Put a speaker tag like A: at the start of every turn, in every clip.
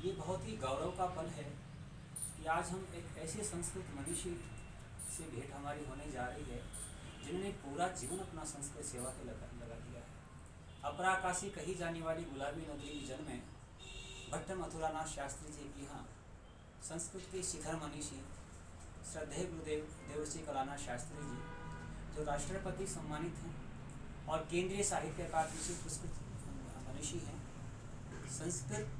A: ये बहुत ही गौरव का पल है कि आज हम एक ऐसे संस्कृत मनीषी से भेंट हमारी होने जा रही है जिन्होंने पूरा जीवन अपना संस्कृत सेवा के लगा दिया है। अपराकाशी कही जाने वाली गुलाबी नगरी की जन्म में भट्ट मथुरानाथ शास्त्री जी की यहाँ संस्कृत के शिखर मनीषी श्रद्धेय गुरुदेव देवर्षि कलानाथ शास्त्री जी, जो राष्ट्रपति सम्मानित हैं और केंद्रीय साहित्य अकादमी से पुरस्कृत मनीषी हैं। संस्कृत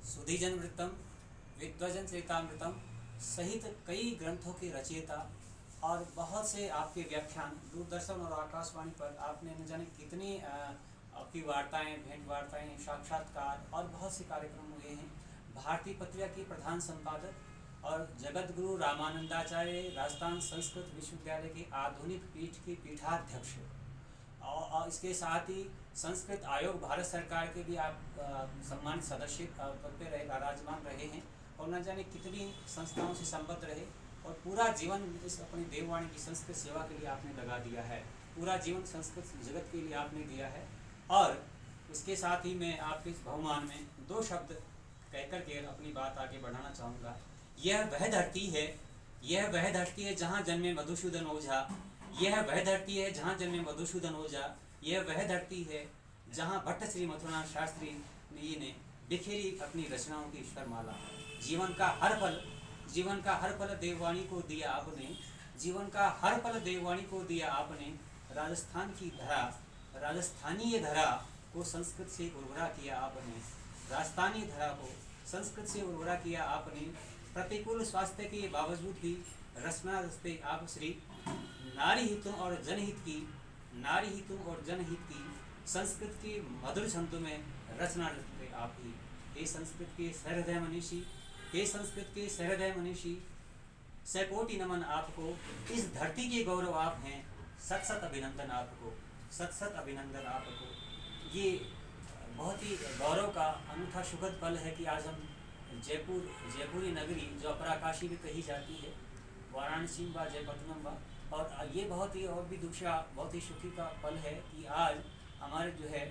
A: सुधीजन वृत्तम, विद्वजन चरितामृतम सहित कई ग्रंथों के रचयिता और बहुत से आपके व्याख्यान दूरदर्शन और आकाशवाणी पर आपने न जाने कितनी आपकी वार्ताएं, भेंट वार्ताएं, साक्षात्कार और बहुत से कार्यक्रम हुए हैं। भारतीय पत्रिका की प्रधान संपादक और जगत गुरु रामानंदाचार्य राजस्थान संस्कृत विश्वविद्यालय के आधुनिक पीठ के पीठाध्यक्ष और इसके साथ ही संस्कृत आयोग भारत सरकार के भी आप सम्मानित सदस्य पद पे रहे, विराजमान रहे हैं और न जाने कितनी संस्थाओं से संबद्ध रहे और पूरा जीवन इस अपनी देववाणी की संस्कृत सेवा के लिए आपने लगा दिया है। पूरा जीवन संस्कृत जगत के लिए आपने दिया है। और इसके साथ ही मैं आपके इस बहुमान में दो शब्द कहकर के अपनी बात आगे बढ़ाना चाहूँगा। यह वह धरती है जहाँ जन्मे मधुसूदन ओझा। यह वह धरती है जहाँ जन्मे मधुसूदन ओझा। यह वह धरती है जहाँ भट्ट श्री मथुरानाथ शास्त्री जी ने बिखेरी अपनी रचनाओं की ईश्वरमाला। जीवन का हर पल देववाणी को दिया आपने। जीवन का हर पल देववाणी को दिया आपने। राजस्थान की धरा, राजस्थानीय धरा को संस्कृत से उर्वरा किया आपने। राजस्थानी धरा को संस्कृत से उर्वरा किया आपने। प्रतिकूल स्वास्थ्य के बावजूद भी रचना रचते आप श्री नारी हितों और जनहित की संस्कृत की मधुर छंदों में रचना रचते आप ही। हे संस्कृत के सहृदय मनीषी, हे संस्कृत के सहृदय मनीषी, सैकोटि नमन आपको। इस धरती के गौरव आप हैं। सत सत अभिनंदन आपको, सत सत अभिनंदन आपको। ये बहुत ही गौरव का अनूठा सुखद पल है कि आज हम जयपुरी नगरी जो अपराकाशी भी कही जाती है, वाराणसी व जयपट्टनम व, और ये बहुत ही और भी दूसरा बहुत ही सुखी का पल है कि आज हमारे जो है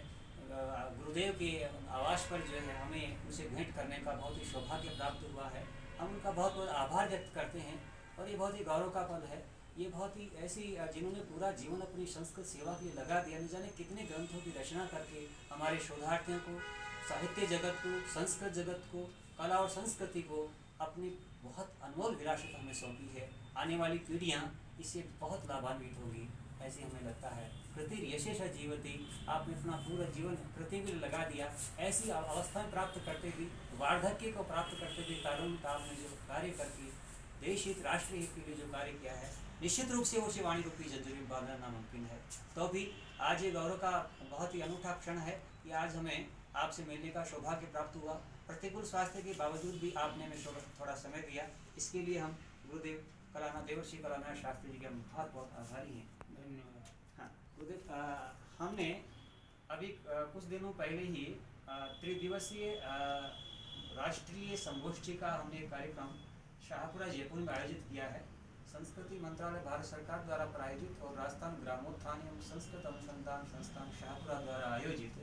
A: गुरुदेव के आवास पर जो है हमें उसे भेंट करने का बहुत ही सौभाग्य प्राप्त हुआ है। हम उनका बहुत बहुत आभार व्यक्त करते हैं और ये बहुत ही गौरव का पल है। ये बहुत ही ऐसी जिन्होंने पूरा जीवन अपनी संस्कृत सेवा के लिए लगा दिया, न जाने कितने ग्रंथों की रचना करके हमारे शोधार्थियों को, साहित्य जगत को, संस्कृत जगत को, कला और संस्कृति को अपनी बहुत अनमोल विरासत हमें सौंपी है। आने वाली पीढ़ियाँ इससे बहुत लाभान्वित होगी, ऐसे हमें लगता है। कृतिर्यशेष जीवती, आपने अपना पूरा जीवन कृति में लगा दिया। ऐसी अवस्था प्राप्त करते भी, वार्धक्य को प्राप्त करते भी तारुण्य आपने जो कार्य करके देश हित, राष्ट्र हित के लिए जो कार्य किया है, निश्चित रूप से वो शिवाणी रूपी जंजूरी में बांधना नामुमकिन है। तो भी आज ये गौरव का बहुत ही अनूठा क्षण है कि आज हमें आपसे मिलने का सौभाग्य प्राप्त हुआ। प्रतिकूल स्वास्थ्य के बावजूद भी आपने हमें थोड़ा समय दिया, इसके लिए हम गुरुदेव देवर्षि कलानाथ शास्त्री जी के हम बहुत बहुत आभारी हैं। धन्यवाद। हाँ गुरुदेव, हमने अभी कुछ दिनों पहले ही त्रिदिवसीय राष्ट्रीय संगोष्ठी का हमने कार्यक्रम शाहपुरा जयपुर में आयोजित किया है। संस्कृति मंत्रालय भारत सरकार द्वारा प्रायोजित और राजस्थान ग्रामोत्थान एवं संस्कृत अनुसंधान संस्थान शाहपुरा द्वारा आयोजित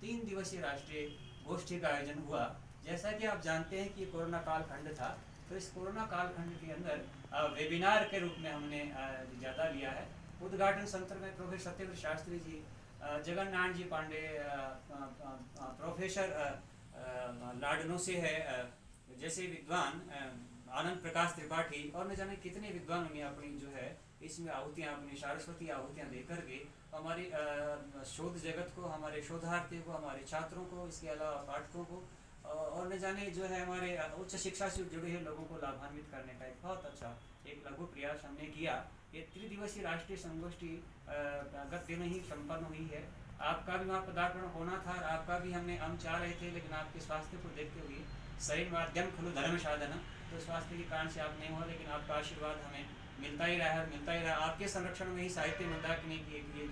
A: 3 दिवसीय राष्ट्रीय गोष्ठी का आयोजन हुआ। जैसा कि आप जानते हैं कि कोरोना कालखंड था, तो इस कोरोना कालखंड के अंदर वेबिनार के रूप में हमने ज़्यादा लिया है। उद्घाटन सत्र में प्रोफेसर सत्यव्रत शास्त्री जी, जगन्नाथ जी पांडे, प्रोफेसर लाडनो से है जैसे विद्वान, आनंद प्रकाश त्रिपाठी और न जाने कितने विद्वानों ने अपनी जो है इसमें आहुतियाँ, अपनी सारस्वती आहुतियाँ देकर के हमारे शोध जगत को, हमारे शोधार्थियों को, हमारे छात्रों को, इसके अलावा पाठकों को और न जाने जो है हमारे उच्च शिक्षा से जुड़े हुए लोगों को लाभान्वित करने का एक बहुत अच्छा एक लघु प्रयास हमने किया। ये 3 दिवसीय राष्ट्रीय संगोष्ठी गत दिन ही संपन्न हुई है। आपका भी वहाँ पदार्पण होना था और आपका भी हम चाह रहे थे, लेकिन आपके स्वास्थ्य को देखते हुए शरीर माध्यम खलु धर्म साधन, तो स्वास्थ्य के कारण से आप नहीं हुआ, लेकिन आपका आशीर्वाद हमें मिलता ही रहा है, मिलता ही रहा। आपके संरक्षण में ही साहित्य मंदाकिनी की एक ये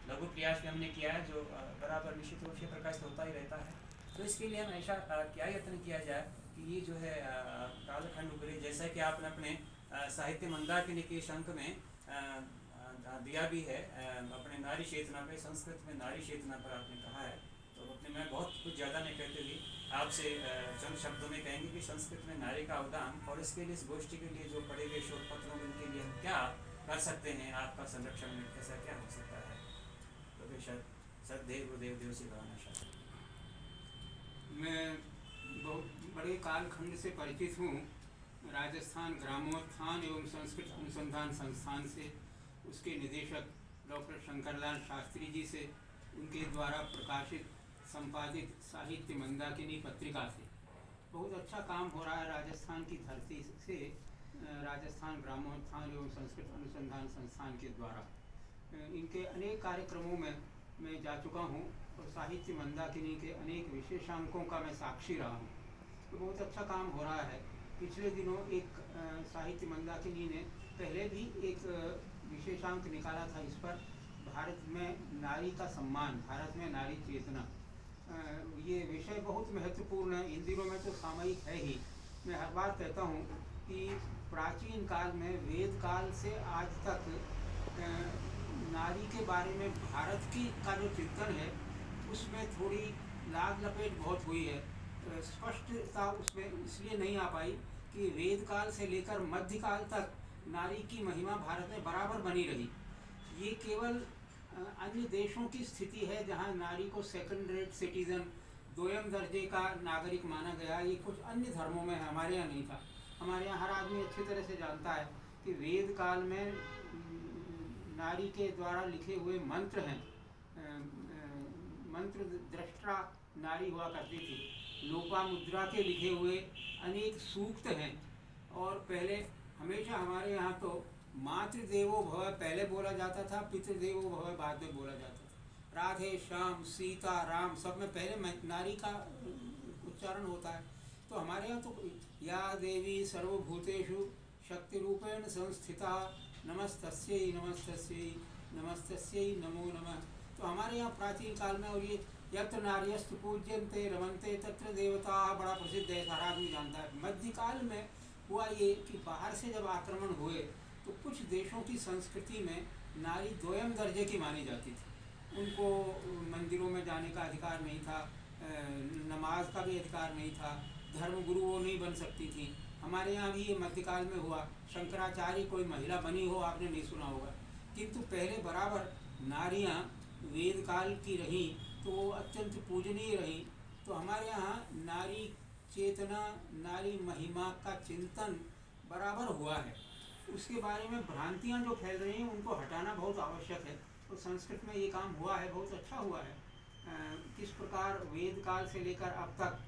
A: लघु प्रयास भी हमने किया है, जो बराबर निश्चित रूप से प्रकाशित होता ही रहता है। तो इसके लिए हम ऐसा क्या यत्न किया जाए कि ये जो है कालखंड उपरी, जैसा कि आपने अपने साहित्य मंदाकिनी के शंख में दिया भी है, अपने नारी चेतना पे, संस्कृत में नारी चेतना पर आपने कहा है, तो अपने मैं बहुत कुछ ज़्यादा नहीं कहते हुए आपसे चंद शब्दों में कहेंगे कि संस्कृत में नारी का अवदान और इसके लिए, इस गोष्ठी के लिए जो पढ़े गए शोध पत्रों में, उनके लिए हम क्या कर सकते हैं, आपका संरक्षण में ऐसा क्या हो सकता है? तो बेशक सदैव गुरुदेव देव से भावना शास्त्र।
B: मैं बहुत बड़े कालखंड से परिचित हूँ, राजस्थान ग्रामोत्थान एवं संस्कृत अनुसंधान संस्थान से, उसके निदेशक डॉक्टर शंकरलाल शास्त्री जी से, उनके द्वारा प्रकाशित संपादित साहित्य मंदाकिनी पत्रिका से। बहुत अच्छा काम हो रहा है राजस्थान की धरती से, राजस्थान ग्रामोत्थान एवं संस्कृत अनुसंधान संस्थान के द्वारा। इनके अनेक कार्यक्रमों में मैं जा चुका हूँ और साहित्य मंदाकिनी के अनेक विशेषांकों का मैं साक्षी रहा हूँ। तो बहुत अच्छा काम हो रहा है। पिछले दिनों एक साहित्य मंदाकिनी ने पहले भी एक विशेषांक निकाला था इस पर, भारत में नारी का सम्मान, भारत में नारी चेतना। ये विषय बहुत महत्वपूर्ण है। इन दिनों में तो सामयिक है ही। मैं हर बार कहता हूँ कि प्राचीन काल में, वेद काल से आज तक नारी के बारे में भारत की का जो चिंतन है उसमें थोड़ी लाग लपेट बहुत हुई है। स्पष्टता उसमें इसलिए नहीं आ पाई कि वेद काल से लेकर मध्यकाल तक नारी की महिमा भारत में बराबर बनी रही। ये केवल अन्य देशों की स्थिति है जहाँ नारी को सेकंड रेट सिटीजन, दोयम दर्जे का नागरिक माना गया। ये कुछ अन्य धर्मों में है, हमारे यहाँ नहीं था। हमारे यहाँ हर आदमी अच्छी तरह से जानता है कि वेद काल में नारी के द्वारा लिखे हुए मंत्र हैं, मंत्र दृष्टा नारी हुआ करती थी। लोपामुद्रा के लिखे हुए अनेक सूक्त हैं। और पहले हमेशा हमारे यहाँ तो मातृदेवो भव पहले बोला जाता था, पितृदेवो भव बाद में बोला जाता था। राधे श्याम सीता राम सब में पहले नारी का उच्चारण होता है। तो हमारे यहाँ तो या देवी सर्वभूतेषु शक्ति रूपेण संस्थिता नमस्तस्यै नमस्तस्यै नमस्तस्यै नमो नमः। तो हमारे यहाँ प्राचीन काल में, और ये यत्र नार्यस्तु पूज्यन्ते रमन्ते तत्र देवता बड़ा प्रसिद्ध है, सारा आदमी जानता है। मध्यकाल में हुआ ये कि बाहर से जब आक्रमण हुए तो कुछ देशों की संस्कृति में नारी दोयम दर्जे की मानी जाती थी। उनको मंदिरों में जाने का अधिकार नहीं था, नमाज का भी अधिकार नहीं था, धर्मगुरु वो नहीं बन सकती थी। हमारे यहाँ भी ये मध्यकाल में हुआ। शंकराचार्य कोई महिला बनी हो आपने नहीं सुना होगा, किंतु पहले बराबर नारियाँ वेद काल की रहीं तो वो अत्यंत पूजनीय रहीं। तो हमारे यहाँ नारी चेतना, नारी महिमा का चिंतन बराबर हुआ है। उसके बारे में भ्रांतियाँ जो फैल रही हैं उनको हटाना बहुत आवश्यक है। तो संस्कृत में ये काम हुआ है, बहुत अच्छा हुआ है। किस प्रकार वेद काल से लेकर अब तक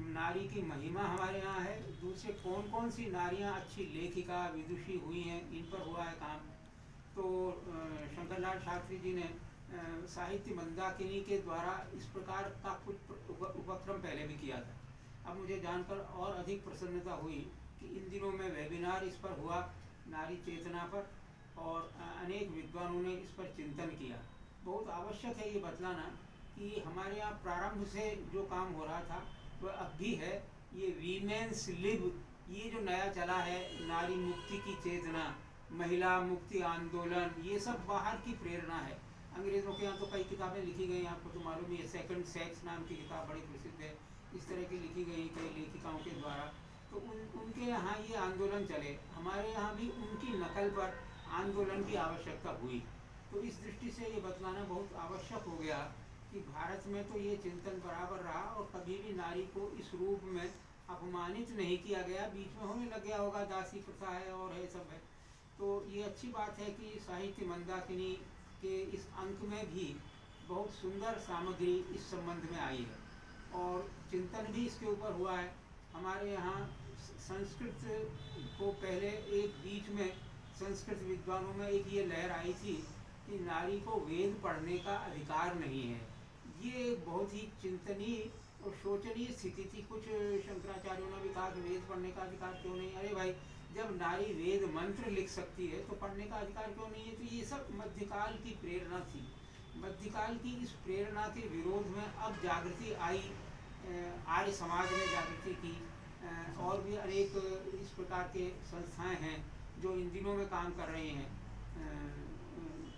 B: नारी की महिमा हमारे यहाँ है। दूसरे कौन कौन सी नारियाँ अच्छी लेखिका विदुषी हुई हैं, इन पर हुआ है काम। तो शंकरलाल शास्त्री जी ने साहित्य मंदाकिनी के द्वारा इस प्रकार का कुछ उपक्रम पहले भी किया था। अब मुझे जानकर और अधिक प्रसन्नता हुई कि इन दिनों में वेबिनार इस पर हुआ, नारी चेतना पर, और अनेक विद्वानों ने इस पर चिंतन किया। बहुत आवश्यक है ये बतलाना कि हमारे यहाँ प्रारंभ से जो काम हो रहा था वह अब भी है। ये वीमेंस लिब, ये जो नया चला है, नारी मुक्ति की चेतना, महिला मुक्ति आंदोलन, ये सब बाहर की प्रेरणा है। अंग्रेज़ों के यहाँ तो कई किताबें लिखी गई, आपको तो मालूम ही है। सेकंड सेक्स नाम की किताब बड़ी प्रसिद्ध है, इस तरह की लिखी गई कई लेखिकाओं के द्वारा। तो उनके यहाँ ये आंदोलन चले, हमारे यहाँ भी उनकी नकल पर आंदोलन की आवश्यकता हुई। तो इस दृष्टि से ये बतलाना बहुत आवश्यक हो गया कि भारत में तो ये चिंतन बराबर रहा और कभी भी नारी को इस रूप में अपमानित नहीं किया गया। बीच में होने लग गया होगा, दासी प्रथा है और है सब है। तो ये अच्छी बात है कि साहित्य मंदाकिनी के इस अंक में भी बहुत सुंदर सामग्री इस संबंध में आई है और चिंतन भी इसके ऊपर हुआ है। हमारे यहाँ संस्कृत को पहले एक बीच में संस्कृत विद्वानों में एक ये लहर आई थी कि नारी को वेद पढ़ने का अधिकार नहीं है। ये एक बहुत ही चिंतनीय और शोचनीय स्थिति थी। कुछ शंकराचार्यों ने भी कहा कि वेद पढ़ने का अधिकार क्यों नहीं। अरे भाई, जब नारी वेद मंत्र लिख सकती है तो पढ़ने का अधिकार क्यों नहीं है। तो ये सब मध्यकाल की प्रेरणा थी। मध्यकाल की इस प्रेरणा के विरोध में अब जागृति आई, आर्य समाज ने जागृति की। और भी अनेक इस प्रकार के संस्थाएं हैं जो इन दिनों में काम कर रहे हैं।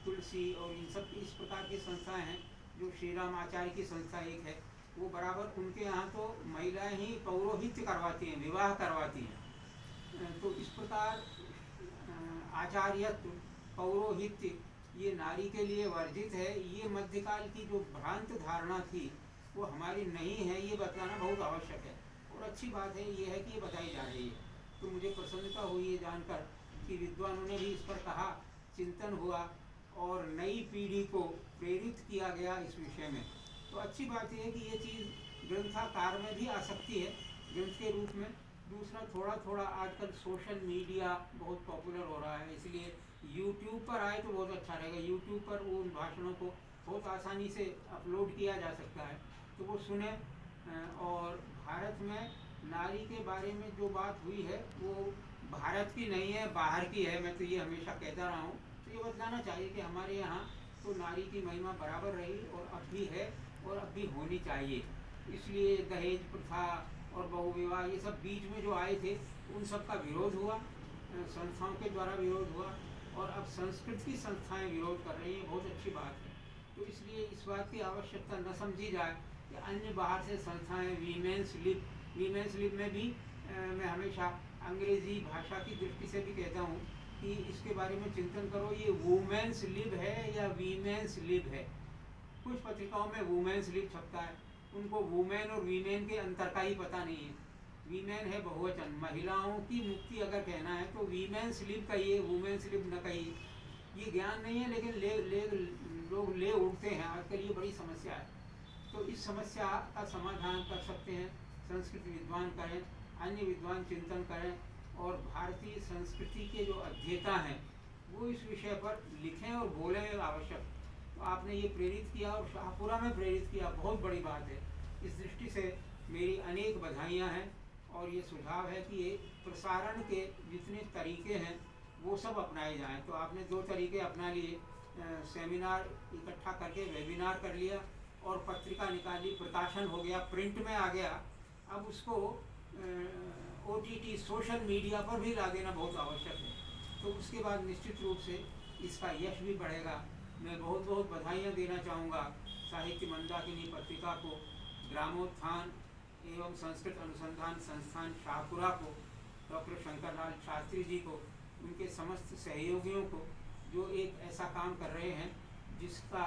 B: तुलसी और इन सब इस प्रकार की संस्थाएं हैं। जो श्री राम आचार्य की संस्था एक है, वो बराबर उनके यहाँ तो महिलाएं ही पौरोहित्य करवाती हैं, विवाह करवाती हैं। तो इस प्रकार आचार्यत्व, पौरोहित्य ये नारी के लिए वर्जित है। ये मध्यकाल की जो भ्रांत धारणा थी वो हमारी नहीं है, ये बतलाना बहुत आवश्यक है। और अच्छी बात है ये है कि ये बताई जा रही है। तो मुझे प्रसन्नता हुई ये जानकर कि विद्वानों ने भी इस पर कहा, चिंतन हुआ और नई पीढ़ी को प्रेरित किया गया इस विषय में। तो अच्छी बात यह है कि ये चीज़ ग्रंथाकार में भी आ सकती है ग्रंथ के रूप में। दूसरा, थोड़ा थोड़ा आजकल सोशल मीडिया बहुत पॉपुलर हो रहा है, इसलिए यूट्यूब पर आए तो बहुत अच्छा रहेगा। यूट्यूब पर उन भाषणों को बहुत आसानी से अपलोड किया जा सकता है, तो वो सुने। और भारत में नारी के बारे में जो बात हुई है वो भारत की नहीं है, बाहर की है। मैं तो ये हमेशा कहता रहा हूँ। तो ये बतलाना चाहिए कि हमारे यहाँ तो नारी की महिमा बराबर रही और अब भी है और अब भी होनी चाहिए। इसलिए दहेज प्रथा और बहुविवाह ये सब बीच में जो आए थे उन सब का विरोध हुआ, संस्थाओं के द्वारा विरोध हुआ, और अब संस्कृत की संस्थाएं विरोध कर रही हैं। बहुत अच्छी बात है। तो इसलिए इस बात की आवश्यकता न समझी जाए कि अन्य बाहर से संस्थाएं, वीमेंस लिब में भी मैं हमेशा अंग्रेजी भाषा की दृष्टि से भी कहता हूँ कि इसके बारे में चिंतन करो, ये वुमेन्स लिब है या वीमेंस लिब है। कुछ पत्रिकाओं में वुमेन्स लिब छपता है, उनको वुमेन और वीमेन के अंतर का ही पता नहीं है। वीमेन है बहुवचन, महिलाओं की मुक्ति अगर कहना है तो वीमेंस लिब कहिए, वुमेन्स लिब न कहिए। ये ज्ञान नहीं है, लेकिन लोग ले उठते हैं आजकल। ये बड़ी समस्या है। तो इस समस्या का समाधान कर सकते हैं संस्कृत विद्वान करें, अन्य विद्वान चिंतन करें, और भारतीय संस्कृति के जो अध्येता हैं वो इस विषय पर लिखें और बोलें आवश्यक। तो आपने ये प्रेरित किया और शाहपुरा में प्रेरित किया, बहुत बड़ी बात है। इस दृष्टि से मेरी अनेक बधाइयाँ हैं। और ये सुझाव है कि ये प्रसारण के जितने तरीके हैं वो सब अपनाए जाएं। तो आपने 2 तरीके अपना लिए, सेमिनार इकट्ठा करके वेबिनार कर लिया और पत्रिका निकाली, प्रकाशन हो गया, प्रिंट में आ गया। अब उसको OTT सोशल मीडिया पर भी ला देना बहुत आवश्यक है। तो उसके बाद निश्चित रूप से इसका यश भी बढ़ेगा। मैं बहुत बहुत बधाइयाँ देना चाहूँगा साहित्य मंदाकिनी पत्रिका को, ग्रामोत्थान एवं संस्कृत अनुसंधान संस्थान शाहपुरा को, डॉक्टर शंकरलाल शास्त्री जी को, उनके समस्त सहयोगियों को जो एक ऐसा काम कर रहे हैं जिसका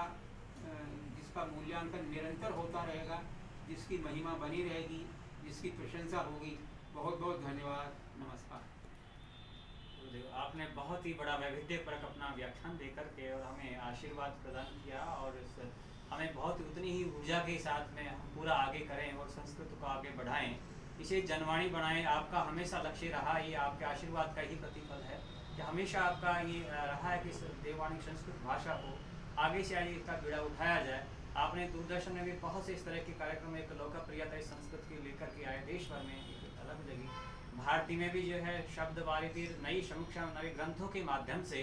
B: मूल्यांकन निरंतर होता रहेगा, जिसकी महिमा बनी रहेगी, जिसकी प्रशंसा होगी। बहुत बहुत धन्यवाद। नमस्कार।
A: आपने बहुत ही बड़ा वैविध्यपरक अपना व्याख्यान देकर के और हमें आशीर्वाद प्रदान किया, और हमें बहुत उतनी ही ऊर्जा के साथ में हम पूरा आगे करें और संस्कृत को आगे बढ़ाएं, इसे जनवाणी बनाएं। आपका हमेशा लक्ष्य रहा, ये आपके आशीर्वाद का ही प्रतिफल है कि हमेशा आपका ये रहा है कि देववाणी संस्कृत भाषा को आगे से आगे इसका बीड़ा उठाया जाए। आपने दूरदर्शन में भी बहुत से इस तरह के कार्यक्रम एक लोकप्रियता इस संस्कृत की लेकर के आए, देश भर में एक अलग लगी। भारती में भी जो है शब्द वारिधि, नई समीक्षा, नए ग्रंथों के माध्यम से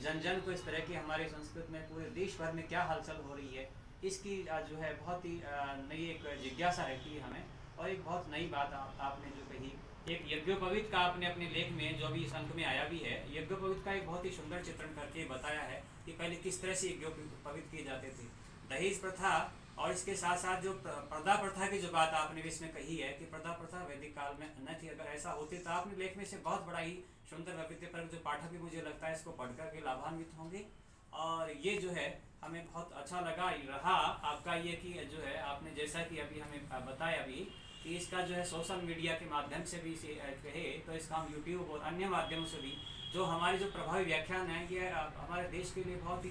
A: जन जन को इस तरह की हमारे संस्कृत में पूरे देश भर में क्या हलचल हो रही है इसकी जो है बहुत ही नई एक जिज्ञासा रहती है हमें। और एक बहुत नई बात आपने जो कही, एक यज्ञोपवीत का आपने अपने लेख में जो भी इस अंक में आया भी है, यज्ञोपवीत का एक बहुत ही सुंदर चित्रण करके बताया है कि पहले किस तरह से यज्ञोपवीत किए जाते थे। दहेज प्रथा और इसके साथ साथ जो पर्दा प्रथा की जो बात आपने भी इसमें कही है कि पर्दा प्रथा वैदिक काल में न थी। अगर ऐसा होती तो आपने लेख में से बहुत बड़ा ही सुंदर वैविध्यपरक जो पाठक भी मुझे लगता है इसको पढ़कर के लाभान्वित होंगे। और ये जो है हमें बहुत अच्छा लगा रहा आपका ये कि जो है आपने जैसा कि अभी हमें बताया अभी कि इसका जो है सोशल मीडिया के माध्यम से भी इसे कहे तो इसका हम यूट्यूब और अन्य माध्यमों से भी जो हमारी जो प्रभावी व्याख्यान है ये हमारे देश के लिए बहुत ही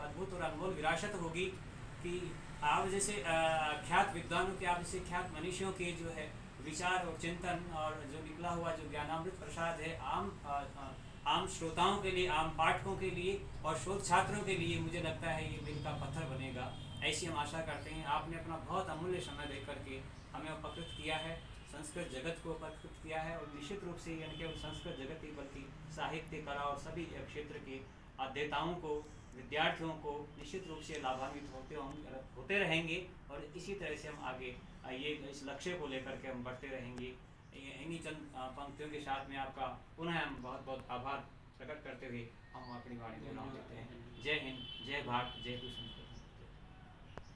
A: अद्भुत और अनमोल विरासत होगी कि आप जैसे ख्यात विद्वानों के, आप जैसे ख्यात मनीषियों के जो है विचार और चिंतन और जो निकला हुआ जो ज्ञानामृत प्रसाद है आम श्रोताओं के लिए, आम पाठकों के लिए और शोध छात्रों के लिए मुझे लगता है ये दिल का पत्थर बनेगा, ऐसी हम आशा करते हैं। आपने अपना बहुत अमूल्य समय दे करके हमें उपकृत किया है, संस्कृत जगत को उपकृत किया है। और निश्चित रूप से यानी केवल संस्कृत जगत ही बल्कि साहित्य, कला और सभी क्षेत्र के अध्येताओं को, विद्यार्थियों को निश्चित रूप से लाभान्वित होते रहेंगे। और इसी तरह से हम आगे ये इस लक्ष्य को लेकर के हम बढ़ते रहेंगे। इन्हीं चंद पंक्तियों के साथ में आपका पुनः हम बहुत बहुत आभार प्रकट करते हुए हम अपनी वाणी को नाम देते हैं। जय हिंद, जय भारत, जय संस्कृत।